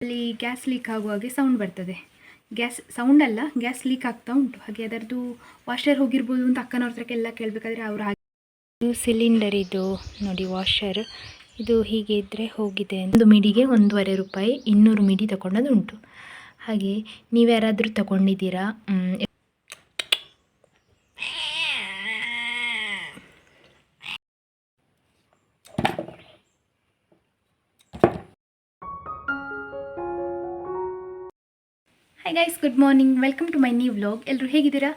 ಅಲ್ಲಿ gas leak ಆಗುವಾಗೆ sound ಬರ್ತದೆ. Gas sound ಅಲ್ಲ, ಗ್ಯಾಸ್ ಲೀಕ್ ಆಗ್ತಾ ಉಂಟು. ಹಾಗೆ ಅದರದ್ದು ವಾಷರ್ ಹೋಗಿರ್ಬೋದು ಅಂತ ಅಕ್ಕನವ್ರ ಹತ್ರಕ್ಕೆಲ್ಲ ಕೇಳಬೇಕಾದ್ರೆ ಅವರು ಹಾಗೆ ಇದು ಸಿಲಿಂಡರ್ ಇದು ನೋಡಿ ವಾಷರ್ ಇದು ಹೀಗೆ ಇದ್ದರೆ ಹೋಗಿದೆ. ಒಂದು ಮಿಡಿಗೆ 1.5 ರೂಪಾಯಿ 200 ಮಿಡಿ ತಗೊಂಡದ್ದು ಉಂಟು. ಹಾಗೆ ನೀವು ಯಾರಾದರೂ ತಗೊಂಡಿದ್ದೀರಾ? Hi guys, good morning, welcome to my new vlog. ಎಲ್ಲರೂ ಹೇಗಿದ್ದೀರಾ?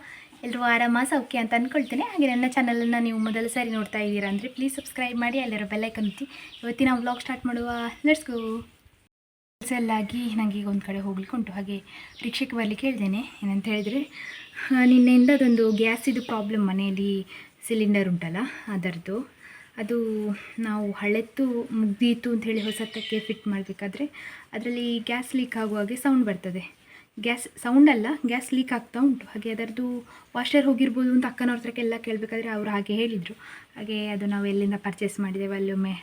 ಎಲ್ಲರೂ ಆರಾಮ ಸೌಖ್ಯ ಅಂತ ಅಂದ್ಕೊಳ್ತೇನೆ. ಹಾಗೆ ನನ್ನ ಚಾನಲನ್ನು ನೀವು ಮೊದಲು ಸಾರಿ ನೋಡ್ತಾ ಇದ್ದೀರಾ ಅಂದರೆ ಪ್ಲೀಸ್ ಸಬ್ಸ್ಕ್ರೈಬ್ ಮಾಡಿ, ಅಲ್ಲಿರೋ ಬೆಲ್ಲೈಕನ್ ಒತ್ತಿ. ಇವತ್ತಿನ ವ್ಲಾಗ್ ಸ್ಟಾರ್ಟ್ ಮಾಡುವ. Let's go. ಕೆಲಸ ಎಲ್ಲ ಆಗಿ ನನಗೆ ಈಗ ಒಂದು ಕಡೆ ಹೋಗ್ಲಿಕ್ಕೆ ಉಂಟು. ಹಾಗೆ ರಿಕ್ಷೆಗೆ ಬರಲಿಕ್ಕೆ ಹೇಳ್ತೇನೆ. ಏನಂತ ಹೇಳಿದರೆ, ನಿನ್ನೆಯಿಂದ ಅದೊಂದು ಗ್ಯಾಸಿದು ಪ್ರಾಬ್ಲಮ್ ಮನೆಯಲ್ಲಿ, ಸಿಲಿಂಡರ್ ಉಂಟಲ್ಲ ಅದರದ್ದು. ಅದು ನಾವು ಹಳೆತ್ತು ಮುಗ್ದೀತು ಅಂಥೇಳಿ ಹೊಸತಕ್ಕೆ ಫಿಟ್ ಮಾಡಬೇಕಾದ್ರೆ ಅದರಲ್ಲಿ ಗ್ಯಾಸ್ ಲೀಕ್ ಆಗುವಾಗೆ ಸೌಂಡ್ ಬರ್ತದೆ. ಗ್ಯಾಸ್ ಸೌಂಡ್ ಅಲ್ಲ, ಗ್ಯಾಸ್ ಲೀಕ್ ಆಗ್ತಾ ಉಂಟು. ಹಾಗೆ ಅದರದ್ದು ವಾಷರ್ ಹೋಗಿರ್ಬೋದು ಅಂತ ಅಕ್ಕನವ್ರ ಹತ್ರಕ್ಕೆಲ್ಲ ಕೇಳಬೇಕಾದ್ರೆ ಅವರು ಹಾಗೆ ಹೇಳಿದರು. ಹಾಗೆ ಅದು ನಾವು ಎಲ್ಲಿಂದ ಪರ್ಚೇಸ್ ಮಾಡಿದ್ದೇವೆ ಅಲ್ಲೊಮ್ಮೆ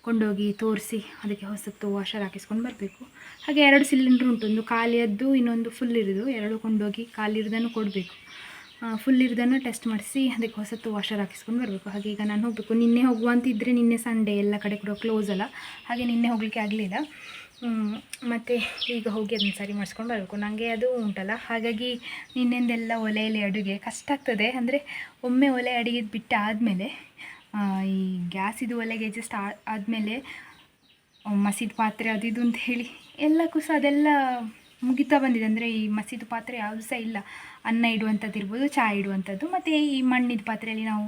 ಕೊಂಡೋಗಿ ತೋರಿಸಿ ಅದಕ್ಕೆ ಹೊಸತ್ತು ವಾಷರ್ ಹಾಕಿಸ್ಕೊಂಡು ಬರಬೇಕು. ಹಾಗೆ 2 ಸಿಲಿಂಡ್ರ್ ಉಂಟು, ಒಂದು ಖಾಲಿಯದ್ದು ಇನ್ನೊಂದು ಫುಲ್ ಇರೋದು. 2 ಕೊಂಡೋಗಿ ಖಾಲಿರೋದನ್ನು ಕೊಡಬೇಕು, ಫುಲ್ ಇರೋದನ್ನು ಟೆಸ್ಟ್ ಮಾಡಿಸಿ ಅದಕ್ಕೆ ಹೊಸತ್ತು ವಾಷರ್ ಹಾಕಿಸ್ಕೊಂಡು ಬರಬೇಕು. ಹಾಗೆ ಈಗ ನಾನು ಹೋಗಬೇಕು. ನಿನ್ನೆ ಹೋಗುವಂತಿದ್ದರೆ, ನಿನ್ನೆ ಸಂಡೇ ಎಲ್ಲ ಕಡೆ ಕೂಡ ಕ್ಲೋಸ್ ಅಲ್ಲ, ಹಾಗೆ ನಿನ್ನೆ ಹೋಗಲಿಕ್ಕೆ ಆಗಲಿಲ್ಲ. ಮತ್ತು ಈಗ ಹೋಗಿ ಅದನ್ನು ಸರಿ ಮಾಡಿಸ್ಕೊಂಡು ಬರಬೇಕು. ನನಗೆ ಅದು ಉಂಟಲ್ಲ, ಹಾಗಾಗಿ ನಿನ್ನೆಂದೆಲ್ಲ ಒಲೆಯಲ್ಲಿ ಅಡುಗೆ ಕಷ್ಟ ಆಗ್ತದೆ. ಅಂದರೆ ಒಮ್ಮೆ ಒಲೆ ಅಡುಗೆ ಬಿಟ್ಟು ಆದಮೇಲೆ ಈ ಗ್ಯಾಸಿದು ಒಲೆಗೆ ಅಡ್ಜಸ್ಟ್ ಆದಮೇಲೆ ಮಸೀದು ಪಾತ್ರೆ ಅದು ಇದು ಅಂತ ಹೇಳಿ ಎಲ್ಲಕ್ಕೂ ಸಹ ಅದೆಲ್ಲ ಮುಗಿತಾ ಬಂದಿದೆ. ಅಂದರೆ ಈ ಮಸೀದು ಪಾತ್ರೆ ಯಾವುದು ಸಹ ಇಲ್ಲ. ಅನ್ನ ಇಡುವಂಥದ್ದು ಇರ್ಬೋದು, ಚಹಾ ಇಡುವಂಥದ್ದು, ಮತ್ತು ಈ ಮಣ್ಣಿದ ಪಾತ್ರೆಯಲ್ಲಿ ನಾವು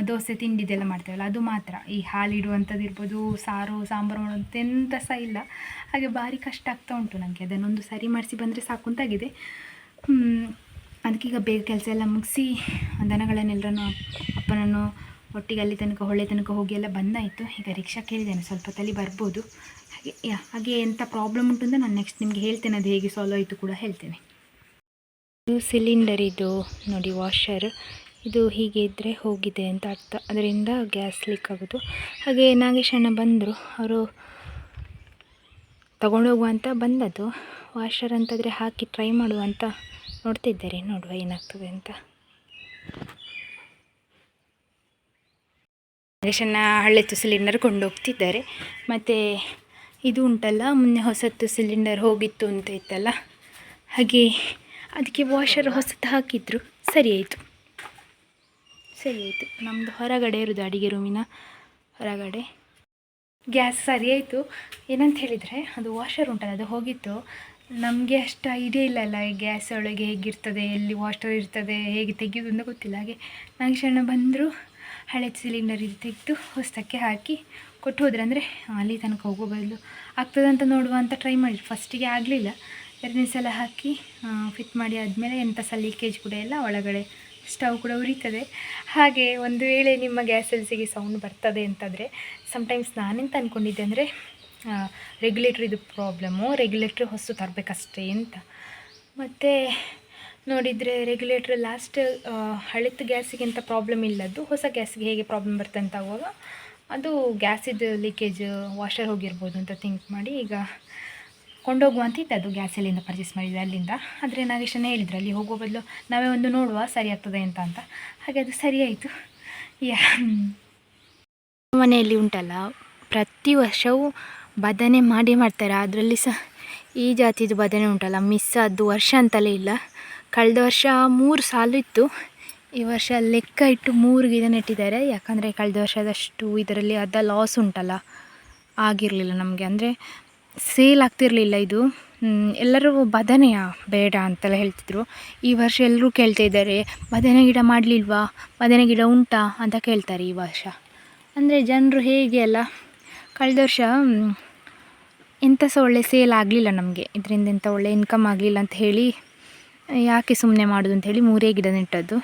ದೋಸೆ ತಿಂಡಿದೆಲ್ಲ ಮಾಡ್ತೇವಲ್ಲ ಅದು ಮಾತ್ರ. ಈ ಹಾಲು ಇಡುವಂಥದ್ದು ಇರ್ಬೋದು, ಸಾರು ಸಾಂಬಾರು ಮಾಡೋದು ಎಂಥ ಸಹ ಇಲ್ಲ. ಹಾಗೆ ಭಾರಿ ಕಷ್ಟ ಆಗ್ತಾ ಉಂಟು ನನಗೆ. ಅದನ್ನೊಂದು ಸರಿ ಮಾಡಿಸಿ ಬಂದರೆ ಸಾಕು ಅಂತಾಗಿದೆ. ಅದಕ್ಕೀಗ ಬೇಗ ಕೆಲಸ ಎಲ್ಲ ಮುಗಿಸಿ ದನಗಳನ್ನೆಲ್ಲರನ್ನು ಅಪ್ಪನನ್ನು ಒಟ್ಟಿಗೆ ಅಲ್ಲಿ ತನಕ ಹೊಳೆ ತನಕ ಹೋಗಿ ಎಲ್ಲ ಬಂದಾಯಿತು. ಈಗ ರಿಕ್ಷಾ ಕೇಳಿದ್ದೇನೆ, ಸ್ವಲ್ಪ ತಲೆ ಬರ್ಬೋದು. ಹಾಗೆ ಎಂಥ ಪ್ರಾಬ್ಲಮ್ ಉಂಟು ಅಂತ ನಾನು ನೆಕ್ಸ್ಟ್ ನಿಮಗೆ ಹೇಳ್ತೇನೆ. ಅದು ಹೇಗೆ ಸಾಲ್ವ್ ಆಯಿತು ಕೂಡ ಹೇಳ್ತೇನೆ. ಇದು ಸಿಲಿಂಡರ್ ಇದು ನೋಡಿ ವಾಷರ್ ಇದು ಹೀಗೆ ಇದ್ದರೆ ಹೋಗಿದೆ ಅಂತ ಅರ್ಥ. ಅದರಿಂದ ಗ್ಯಾಸ್ ಲೀಕ್ ಆಗೋದು. ಹಾಗೆ ನಾಗೇಶ್ ಅಣ್ಣ ಬಂದರು, ಅವರು ತಗೊಂಡೋಗುವ ಅಂತ ಬಂದದ್ದು. ವಾಷರ್ ಅಂತಾದರೆ ಹಾಕಿ ಟ್ರೈ ಮಾಡುವ ಅಂತ ನೋಡ್ತಿದ್ದಾರೆ, ನೋಡುವ ಏನಾಗ್ತದೆ ಅಂತ. ನಾಗೇಶಣ್ಣ ಹಳೆತ್ತು ಸಿಲಿಂಡರ್ ಕೊಂಡೋಗ್ತಿದ್ದಾರೆ. ಮತ್ತು ಇದು ಉಂಟಲ್ಲ, ಮೊನ್ನೆ ಹೊಸತ್ತು ಸಿಲಿಂಡರ್ ಹೋಗಿತ್ತು ಅಂತ ಇತ್ತಲ್ಲ, ಹಾಗೆ ಅದಕ್ಕೆ ವಾಷರ್ ಹೊಸತ್ತು ಹಾಕಿದ್ರು. ಸರಿ ಆಯಿತು. ನಮ್ಮದು ಹೊರಗಡೆ ಇರೋದು, ಅಡಿಗೆ ರೂಮಿನ ಹೊರಗಡೆ. ಗ್ಯಾಸ್ ಸರಿ ಆಯಿತು. ಏನಂತ ಹೇಳಿದರೆ, ಅದು ವಾಷರ್ ಉಂಟಲ್ಲ ಅದು ಹೋಗಿತ್ತು. ನಮಗೆ ಅಷ್ಟು ಐಡಿಯಾ ಇಲ್ಲಲ್ಲ ಈ ಗ್ಯಾಸ್ ಒಳಗೆ ಹೇಗಿರ್ತದೆ, ಎಲ್ಲಿ ವಾಷರ್ ಇರ್ತದೆ, ಹೇಗೆ ತೆಗೆಯೋದು ಅಂತ ಗೊತ್ತಿಲ್ಲ. ಹಾಗೆ ನಾಗೇಶಣ್ಣ ಬಂದರು, ಹಳೆ ಸಿಲಿಂಡರ್ ಇದು ತೆಗೆದು ಹೊಸದಕ್ಕೆ ಹಾಕಿ ಕೊಟ್ಟು ಹೋದ್ರೆ. ಅಂದರೆ ಅಲ್ಲಿ ತನಕ ಹೋಗೋ ಬದಲು ಆಗ್ತದಂತ ನೋಡುವ ಅಂತ ಟ್ರೈ ಮಾಡಿದ್ರು. ಫಸ್ಟಿಗೆ ಆಗಲಿಲ್ಲ, 2ನೇ ಸಲ ಹಾಕಿ ಫಿಟ್ ಮಾಡಿ ಆದಮೇಲೆ ಎಂಥ ಸಹ ಲೀಕೇಜ್ ಕೂಡ ಇಲ್ಲ, ಒಳಗಡೆ ಸ್ಟವ್ ಕೂಡ ಉರಿತದೆ. ಹಾಗೆ ಒಂದು ವೇಳೆ ನಿಮ್ಮ ಗ್ಯಾಸ್ ಎಲ್ಸಿಗೆ ಸೌಂಡ್ ಬರ್ತದೆ ಅಂತಂದರೆ, ಸಮ್ಟೈಮ್ಸ್ ನಾನೆಂತ ಅಂದ್ಕೊಂಡಿದ್ದೆ ಅಂದರೆ ರೆಗ್ಯುಲೇಟ್ರಿದು ಪ್ರಾಬ್ಲಮ್ಮು, ರೆಗ್ಯುಲೇಟ್ರ್ ಹೊಸ ತರಬೇಕಷ್ಟೇ ಅಂತ. ಮತ್ತು ನೋಡಿದರೆ ರೆಗ್ಯುಲೇಟ್ರ್ ಲಾಸ್ಟ್ ಹಳೆತ್ತು ಗ್ಯಾಸಿಗೆ ಎಂಥ ಪ್ರಾಬ್ಲಮ್ ಇಲ್ಲದ್ದು, ಹೊಸ ಗ್ಯಾಸಿಗೆ ಹೇಗೆ ಪ್ರಾಬ್ಲಮ್ ಬರ್ತದೆ ಅಂತ ಆಗುವಾಗ ಅದು ಗ್ಯಾಸಿದ್ದು ಲೀಕೇಜ್ ವಾಷರ್ ಹೋಗಿರ್ಬೋದು ಅಂತ ಥಿಂಕ್ ಮಾಡಿ ಈಗ ಕೊಂಡೋಗುವಂತಿತ್ತು. ಅದು ಗ್ಯಾಸ್ ಎಲ್ಲಿಂದ ಪರ್ಚೇಸ್ ಮಾಡಿದೆ ಅಲ್ಲಿಂದ. ಆದರೆ ನಾಗೇಶನೇ ಹೇಳಿದ್ರು, ಅಲ್ಲಿ ಹೋಗೋ ಬದಲು ನಾವೇ ಒಂದು ನೋಡುವ ಸರಿ ಆಗ್ತದೆ ಅಂತ. ಹಾಗೆ ಅದು ಸರಿ ಆಯಿತು. ಮನೆಯಲ್ಲಿ ಉಂಟಲ್ಲ, ಪ್ರತಿ ವರ್ಷವೂ ಬದನೆ ಮಾಡ್ತಾರೆ. ಅದರಲ್ಲಿ ಸಹ ಈ ಜಾತಿದು ಬದನೆ ಉಂಟಲ್ಲ, ಮಿಸ್ ಆದ್ದು ವರ್ಷ ಅಂತಲೇ ಇಲ್ಲ. ಕಳೆದ ವರ್ಷ 3 ಸಾಲು ಇತ್ತು, ಈ ವರ್ಷ ಲೆಕ್ಕ ಇಟ್ಟು 3 ಗಿಡ ನೆಟ್ಟಿದ್ದಾರೆ. ಯಾಕಂದರೆ ಕಳೆದ ವರ್ಷದಷ್ಟು ಇದರಲ್ಲಿ ಅರ್ಧ ಲಾಸ್ ಉಂಟಲ್ಲ, ಆಗಿರಲಿಲ್ಲ ನಮಗೆ. ಅಂದರೆ ಸೇಲ್ ಆಗ್ತಿರಲಿಲ್ಲ ಇದು. ಎಲ್ಲರೂ ಬದನೆಯ ಬೇಡ ಅಂತೆಲ್ಲ ಹೇಳ್ತಿದ್ರು. ಈ ವರ್ಷ ಎಲ್ಲರೂ ಕೇಳ್ತಾ ಇದ್ದಾರೆ, ಬದನೆ ಗಿಡ ಮಾಡಲಿಲ್ವಾ, ಬದನೆ ಗಿಡ ಉಂಟಾ ಅಂತ ಕೇಳ್ತಾರೆ ಈ ವರ್ಷ. ಅಂದರೆ ಜನರು ಹೇಗೆ ಅಲ್ಲ, ಕಳೆದ ವರ್ಷ ಎಂಥ ಸಹ ಒಳ್ಳೆ ಸೇಲ್ ಆಗಲಿಲ್ಲ ನಮಗೆ, ಇದರಿಂದ ಎಂಥ ಒಳ್ಳೆ ಇನ್ಕಮ್ ಆಗಲಿಲ್ಲ ಅಂತ ಹೇಳಿ ಯಾಕೆ ಸುಮ್ಮನೆ ಮಾಡೋದು ಅಂಥೇಳಿ 3 ಗಿಡ ನೆಟ್ಟದ್ದು.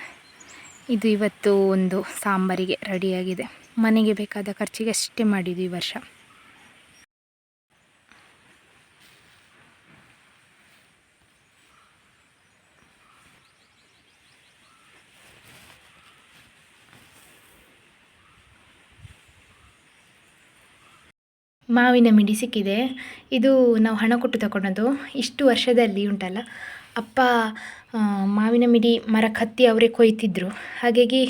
ಇದು ಇವತ್ತು ಒಂದು ಸಾಂಬಾರಿಗೆ ರೆಡಿಯಾಗಿದೆ. ಮನೆಗೆ ಬೇಕಾದ ಖರ್ಚಿಗೆ ಅಷ್ಟೇ ಮಾಡಿದ್ದು ಈ ವರ್ಷ. ಮಾವಿನ ಮಿಡಿ ಸಿಕ್ಕಿದೆ. ಇದು ನಾವು ಹಣ ಕೊಟ್ಟು ತಗೊಂಡದ್ದು. ಇಷ್ಟು ವರ್ಷದಲ್ಲಿ ಉಂಟಲ್ಲ ಅಪ್ಪ ಮಾವಿನ ಮಿಡಿ ಮರಕ್ಕೆ ಹತ್ತಿ ಅವರೇ ಕೊಯ್ತಿದ್ರು. ಹಾಗಾಗಿ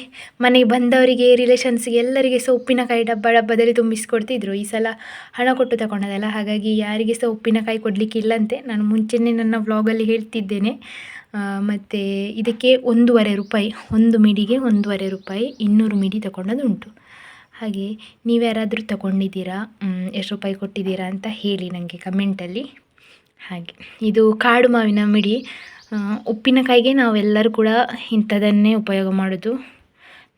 ಮನೆಗೆ ಬಂದವರಿಗೆ ರಿಲೇಷನ್ಸ್ಗೆ ಎಲ್ಲರಿಗೆ ಸಹ ಉಪ್ಪಿನಕಾಯಿ ಡಬ್ಬದಲ್ಲಿ ತುಂಬಿಸಿಕೊಡ್ತಿದ್ರು. ಈ ಸಲ ಹಣ ಕೊಟ್ಟು ತಗೊಂಡದಲ್ಲ, ಹಾಗಾಗಿ ಯಾರಿಗೆ ಸಹ ಉಪ್ಪಿನಕಾಯಿ ಕೊಡಲಿಕ್ಕಿಲ್ಲಂತೆ. ನಾನು ಮುಂಚೆನೇ ನನ್ನ ವ್ಲಾಗಲ್ಲಿ ಹೇಳ್ತಿದ್ದೇನೆ. ಮತ್ತು ಇದಕ್ಕೆ 1.5 ರೂಪಾಯಿ, ಒಂದು ಮಿಡಿಗೆ 1.5 ರೂಪಾಯಿ, 200 ಮಿಡಿ ತಗೊಂಡದ್ದು ಉಂಟು. ಹಾಗೆ ನೀವು ಯಾರಾದರೂ ತಗೊಂಡಿದ್ದೀರಾ, ಎಷ್ಟು ರೂಪಾಯಿ ಕೊಟ್ಟಿದ್ದೀರಾ ಅಂತ ಹೇಳಿ ನನಗೆ ಕಮೆಂಟಲ್ಲಿ. ಹಾಗೆ ಇದು ಕಾಡು ಮಾವಿನ ಮಿಡಿ. ಉಪ್ಪಿನಕಾಯಿಗೆ ನಾವೆಲ್ಲರೂ ಕೂಡ ಇಂಥದನ್ನೇ ಉಪಯೋಗ ಮಾಡೋದು.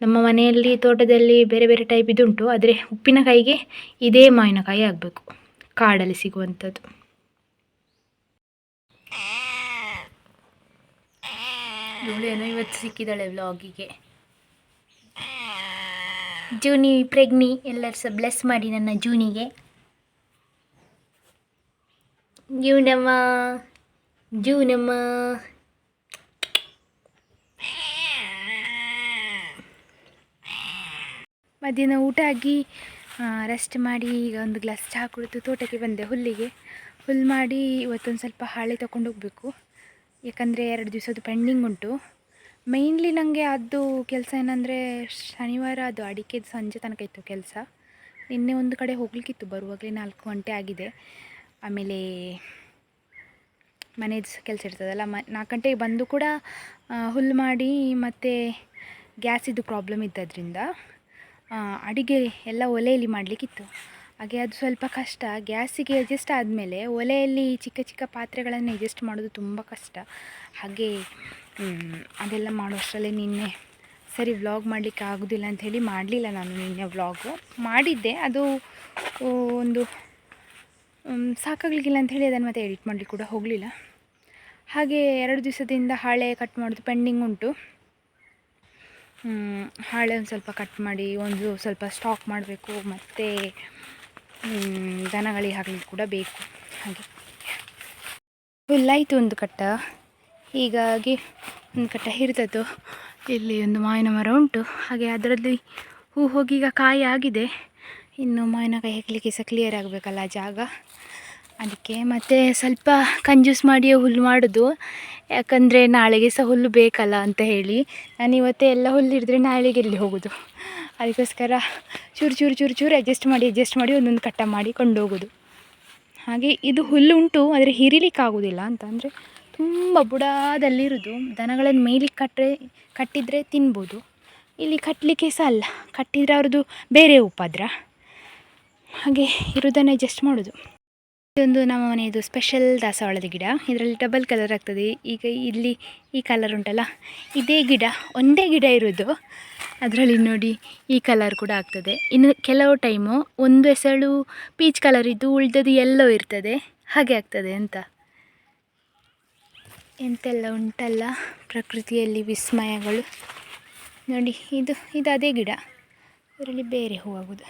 ನಮ್ಮ ಮನೆಯಲ್ಲಿ ತೋಟದಲ್ಲಿ ಬೇರೆ ಬೇರೆ ಟೈಪ್ ಇದುಂಟು, ಆದರೆ ಉಪ್ಪಿನಕಾಯಿಗೆ ಇದೇ ಮಾವಿನಕಾಯಿ ಆಗಬೇಕು, ಕಾಡಲ್ಲಿ ಸಿಗುವಂಥದ್ದು. ಇವಳೇನೋ ಇವತ್ತು ಸಿಕ್ಕಿದ್ದಾಳೆ ವ್ಲಾಗಿಗೆ. ಜೂನಿ ಪ್ರೆಗ್ನಿ, ಎಲ್ಲರೂ ಸಹ ಬ್ಲೆಸ್ ಮಾಡಿ ನನ್ನ ಜೂನಿಗೆ. ಜೂನಮ್ಮ ಜೂನಮ್ಮ. ಮಧ್ಯಾಹ್ನ ಊಟ ಆಗಿ ರೆಸ್ಟ್ ಮಾಡಿ ಈಗ ಒಂದು ಗ್ಲಾಸ್ ಚಹಾ ಕುಡಿದು ತೋಟಕ್ಕೆ ಬಂದೆ. ಹುಲ್ಲು ಮಾಡಿ ಇವತ್ತೊಂದು ಸ್ವಲ್ಪ ಹಾಳೆ ತೊಗೊಂಡು ಹೋಗಬೇಕು. ಯಾಕಂದರೆ 2 ದಿವಸದ್ದು ಪೆಂಡಿಂಗ್ ಉಂಟು. ಮೇಯ್ನ್ಲಿ ನನಗೆ ಅದು ಕೆಲಸ ಏನಂದರೆ, ಶನಿವಾರ ಅದು ಅಡಿಕೆದು ಸಂಜೆ ತನಕ ಇತ್ತು ಕೆಲಸ. ನಿನ್ನೆ ಒಂದು ಕಡೆ ಹೋಗಲಿಕ್ಕಿತ್ತು, ಬರುವಾಗಲೇ 4 ಗಂಟೆ ಆಗಿದೆ. ಆಮೇಲೆ ಮನೇದು ಕೆಲಸ ಇರ್ತದಲ್ಲ, 4 ಗಂಟೆಗೆ ಬಂದು ಕೂಡ ಹುಲ್ಲು ಮಾಡಿ, ಮತ್ತು ಗ್ಯಾಸಿದ್ದು ಪ್ರಾಬ್ಲಮ್ ಇದ್ದದ್ರಿಂದ ಅಡುಗೆ ಎಲ್ಲ ಒಲೆಯಲ್ಲಿ ಮಾಡಲಿಕ್ಕಿತ್ತು. ಹಾಗೆ ಅದು ಸ್ವಲ್ಪ ಕಷ್ಟ. ಗ್ಯಾಸಿಗೆ ಅಡ್ಜಸ್ಟ್ ಆದಮೇಲೆ ಒಲೆಯಲ್ಲಿ ಚಿಕ್ಕ ಚಿಕ್ಕ ಪಾತ್ರೆಗಳನ್ನು ಅಡ್ಜಸ್ಟ್ ಮಾಡೋದು ತುಂಬ ಕಷ್ಟ. ಹಾಗೆ ಅದೆಲ್ಲ ಮಾಡುವಷ್ಟರಲ್ಲೇ ನಿನ್ನೆ ಸರಿ ವ್ಲಾಗ್ ಮಾಡಲಿಕ್ಕೆ ಆಗೋದಿಲ್ಲ ಅಂಥೇಳಿ ಮಾಡಲಿಲ್ಲ ನಾನು ನಿನ್ನೆ ವ್ಲಾಗು. ಮಾಡಿದ್ದೆ, ಅದು ಒಂದು ಸಾಕಾಗಲಿಕ್ಕಿಲ್ಲ ಅಂಥೇಳಿ ಅದನ್ನು ಮತ್ತೆ ಎಡಿಟ್ ಮಾಡಲಿಕ್ಕೆ ಕೂಡ ಹೋಗಲಿಲ್ಲ. ಹಾಗೆ 2 ದಿವಸದಿಂದ ಹಾಳೆ ಕಟ್ ಮಾಡೋದು ಪೆಂಡಿಂಗ್ ಉಂಟು. ಹಾಳೆ ಒಂದು ಸ್ವಲ್ಪ ಕಟ್ ಮಾಡಿ ಒಂದು ಸ್ವಲ್ಪ ಸ್ಟಾಕ್ ಮಾಡಬೇಕು, ಮತ್ತು ದನಗಳಿಗೆ ಹಾಕಲಿಕ್ಕೆ ಕೂಡ ಬೇಕು. ಹಾಗೆ ಹುಲ್ಲಾಯಿತು ಒಂದು ಕಟ್ಟ. ಹೀಗಾಗಿ ಒಂದು ಕಟ್ಟ ಹಿರಿದದ್ದು. ಇಲ್ಲಿ ಒಂದು ಮಾವಿನ ಮರ ಉಂಟು, ಹಾಗೆ ಅದರಲ್ಲಿ ಹೂ ಹೋಗಿ ಈಗ ಕಾಯಿ ಆಗಿದೆ. ಇನ್ನು ಮಾವಿನಕಾಯಿ ಹಾಕಲಿಕ್ಕೆ ಸಹ ಕ್ಲಿಯರ್ ಆಗಬೇಕಲ್ಲ ಜಾಗ, ಅದಕ್ಕೆ ಮತ್ತೆ ಸ್ವಲ್ಪ ಕಂಜೂಸ್ ಮಾಡಿಯೇ ಹುಲ್ಲು ಮಾಡೋದು. ಯಾಕಂದರೆ ನಾಳೆಗೆ ಸಹ ಹುಲ್ಲು ಬೇಕಲ್ಲ ಅಂತ ಹೇಳಿ. ನಾನು ಇವತ್ತೇ ಎಲ್ಲ ಹುಲ್ಲು ಹಿಡಿದ್ರೆ ನಾಳೆಗೆ ಎಲ್ಲಿ ಹೋಗೋದು, ಅದಕ್ಕೋಸ್ಕರ ಚೂರು ಅಡ್ಜಸ್ಟ್ ಮಾಡಿ ಒಂದೊಂದು ಕಟ್ಟ ಮಾಡಿ ಕೊಂಡೋಗೋದು. ಹಾಗೆ ಇದು ಹುಲ್ಲು ಉಂಟು, ಆದರೆ ಹಿರಿಲಿಕ್ಕಾಗೋದಿಲ್ಲ ಅಂತ. ಅಂದರೆ ತುಂಬ ಬುಡದಲ್ಲಿರೋದು. ದನಗಳನ್ನು ಮೇಯ್ಲಿಕ್ಕೆ ಕಟ್ಟಿದರೆ ತಿನ್ಬೋದು, ಇಲ್ಲಿ ಕಟ್ಟಲಿಕ್ಕೆ ಸಹ ಅಲ್ಲ, ಕಟ್ಟಿದರೆ ಅವ್ರದ್ದು ಬೇರೆ ಉಪದ್ರ. ಹಾಗೆ ಇರೋದನ್ನು ಅಡ್ಜಸ್ಟ್ ಮಾಡೋದು. ಇದೊಂದು ನಮ್ಮ ಮನೆಯದು ಸ್ಪೆಷಲ್ ದಾಸವಾಳದ ಗಿಡ. ಇದರಲ್ಲಿ ಡಬಲ್ ಕಲರ್ ಆಗ್ತದೆ. ಈಗ ಇಲ್ಲಿ ಈ ಕಲರ್ ಉಂಟಲ್ಲ, ಇದೇ ಗಿಡ, ಒಂದೇ ಗಿಡ ಇರೋದು, ಅದರಲ್ಲಿ ನೋಡಿ ಈ ಕಲರ್ ಕೂಡ ಆಗ್ತದೆ. ಇನ್ನು ಕೆಲವು ಟೈಮು ಒಂದು ಎಸಳು ಪೀಚ್ ಕಲರ್ ಇದ್ದು ಉಳಿದದ್ದು ಎಲ್ಲೋ ಇರ್ತದೆ, ಹಾಗೆ ಆಗ್ತದೆ ಅಂತ. ಎಂತೆಲ್ಲ ಉಂಟಲ್ಲ ಪ್ರಕೃತಿಯಲ್ಲಿ ವಿಸ್ಮಯಗಳು. ನೋಡಿ ಇದು ಅದೇ ಗಿಡ, ಇದರಲ್ಲಿ ಬೇರೆ ಹೂವಾಗೋದು.